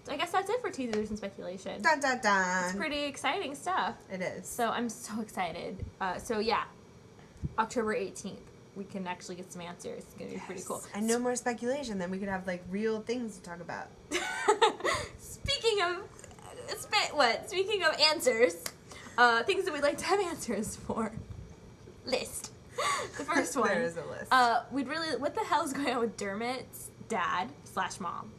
So I guess that's it for teasers and speculation. Dun, dun, dun. It's pretty exciting stuff. It is. So I'm so excited. So yeah, October 18th, we can actually get some answers. It's going to be pretty cool. And no more speculation. Then we could have, like, real things to talk about. Speaking of answers, things that we'd like to have answers for. List. The first one. There is a list. What the hell is going on with Dermot's dad/mom?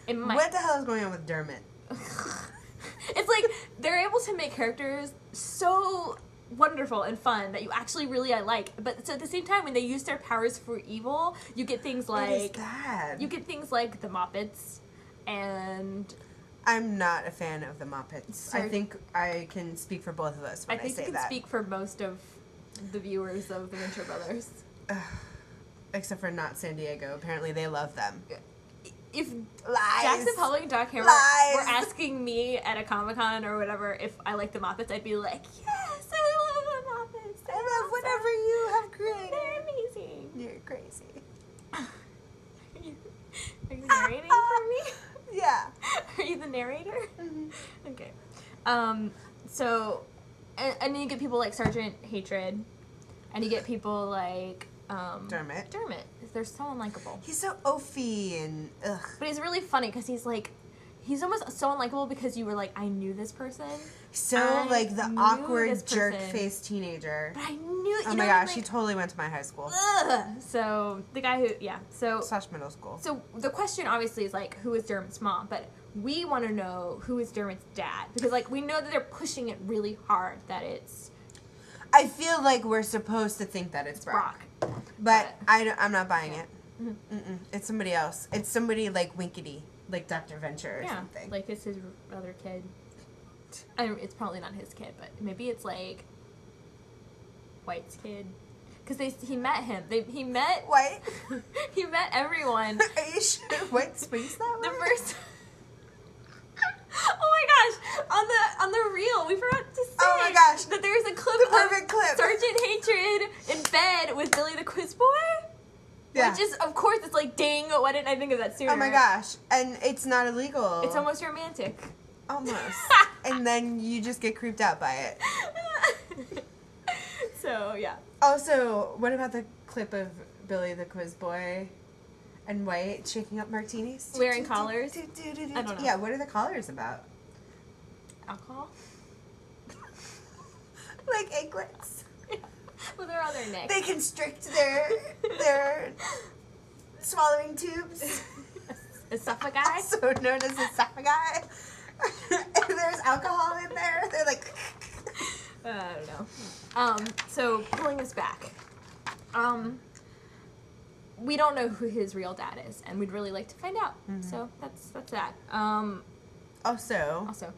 What the hell is going on with Dermot? It's like they're able to make characters so wonderful and fun that you actually really like. But so at the same time, when they use their powers for evil, you get things like what is that? You get things like the Muppets, and I'm not a fan of the Muppets. I think I can speak for both of us when I say that. I think you can speak for most of the viewers of the Venture Brothers. Except for not San Diego. Apparently they love them. If Lies. Jackson Publick and Doc Hammer Lies. were asking me at a Comic-Con or whatever if I like the Muppets, I'd be like, yes, I love the Muppets. I love whatever you have created. They're amazing. You're crazy. Are you narrating for me? Yeah. Are you the narrator? Mm-hmm. Okay. So, and then you get people like Sergeant Hatred, and you get people like Dermot. They're so unlikable. He's so oafy and ugh. But he's really funny because he's almost so unlikable because you were like, I knew this person. So like the awkward jerk-faced teenager. But I knew. Oh my gosh, he totally went to my high school. Ugh. So the guy who, / middle school. So the question obviously is like, who is Dermot's mom? But we want to know who is Dermot's dad because like we know that they're pushing it really hard that it's. I feel like we're supposed to think that it's Brock. But I'm not buying it. Mm-mm. It's somebody else. It's somebody like Winkety, like Dr. Venture or something. Like it's his other kid. It's probably not his kid, but maybe it's like White's kid. Because he met him. He met White. He met everyone. Are you sure White speaks that way? The first. Oh my gosh! On the reel, we forgot to say. Oh my gosh! That there's a clip. The perfect clip. Sergeant Hatred in bed with Billy the Quiz Boy. Yeah. Which is, of course, it's like, dang, why didn't I think of that sooner? Oh my gosh! And it's not illegal. It's almost romantic. Almost. And then you just get creeped out by it. So yeah. Also, what about the clip of Billy the Quiz Boy and White shaking up martinis? Wearing collars? I don't know. Yeah, what are the collars about? Alcohol? Like aigletts. Well, they're on their neck. They constrict their swallowing tubes. Esophagi? Also known as esophagi. If there's alcohol in there, they're like... I don't know. So, pulling this back. We don't know who his real dad is, and we'd really like to find out. Mm-hmm. So, that's that. Also,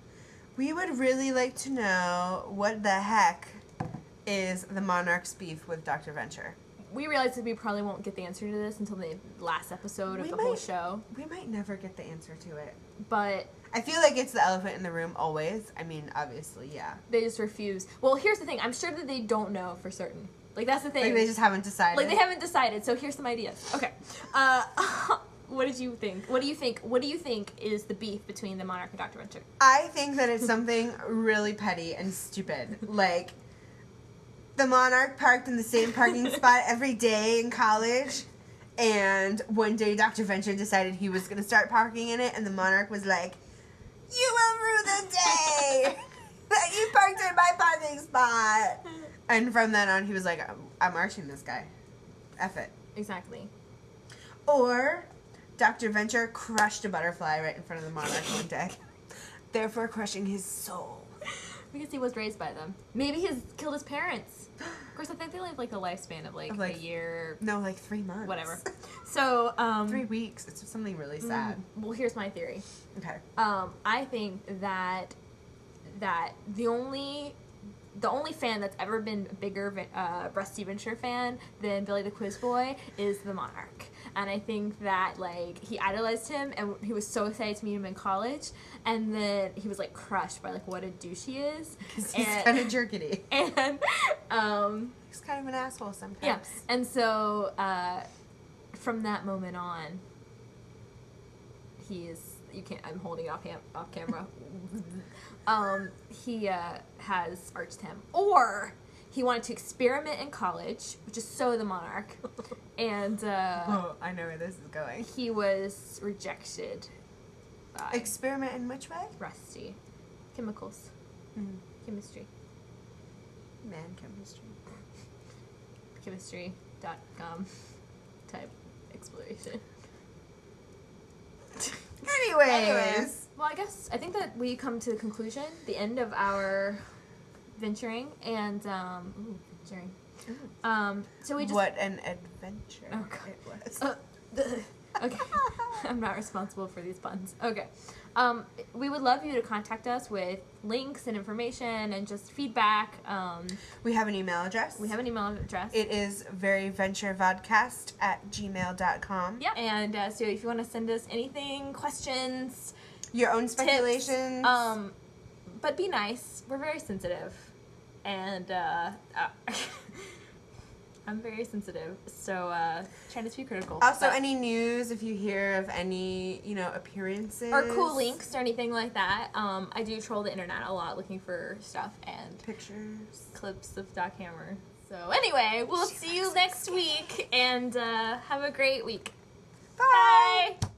we would really like to know what the heck is the Monarch's beef with Dr. Venture. We realize that we probably won't get the answer to this until the last episode of the whole show. We might never get the answer to it. But I feel like it's the elephant in the room always. I mean, obviously, yeah. They just refuse. Well, here's the thing. I'm sure that they don't know for certain. Like, that's the thing. Like, they just haven't decided. Like, they haven't decided, so here's some ideas. Okay. What did you think? What do you think is the beef between the Monarch and Dr. Venture? I think that it's something really petty and stupid. Like, the Monarch parked in the same parking spot every day in college, and one day Dr. Venture decided he was going to start parking in it, and the Monarch was like, "You will rue the day that you parked in my parking spot." And from then on, he was like, I'm arching this guy. F it. Exactly. Or Dr. Venture crushed a butterfly right in front of the Monarch one day, therefore crushing his soul. Because he was raised by them. Maybe he's killed his parents. Of course, I think they live like a lifespan of like a year. No, like 3 months. Whatever. So 3 weeks. It's something really sad. Well, here's my theory. Okay. I think that the only fan that's ever been a bigger Rusty Venture fan than Billy the Quiz Boy is the Monarch. And I think that, like, he idolized him, and he was so excited to meet him in college, and then he was, like, crushed by, like, what a douche he is. Because he's kind of jerkety. And, he's kind of an asshole sometimes. Yeah, and so, from that moment on, he you can't. I'm holding it off camera. He has arched him, or he wanted to experiment in college, which is so the Monarch, and I know where this is going. he was rejected by Experiment in which way? Rusty. Chemicals. Chemistry. Man chemistry. Chemistry.com type exploration. Anyways. Well, I think that we come to the conclusion, the end of our venturing, and venturing. So we just What an adventure Okay. it was. Okay. I'm not responsible for these puns. Okay. We would love you to contact us with links and information and just feedback. We have an email address. We have an email address. It is veryventurevodcast@gmail.com. Yep. And so if you want to send us anything, questions, Your own speculations. tips, but be nice. We're very sensitive. And I'm very sensitive, so try not to be critical. Also, but- any news, if you hear of any, appearances. or cool links or anything like that. I do troll the internet a lot looking for stuff and Pictures. clips of Doc Hammer. So anyway, we'll see you next week, and have a great week. Bye. Bye.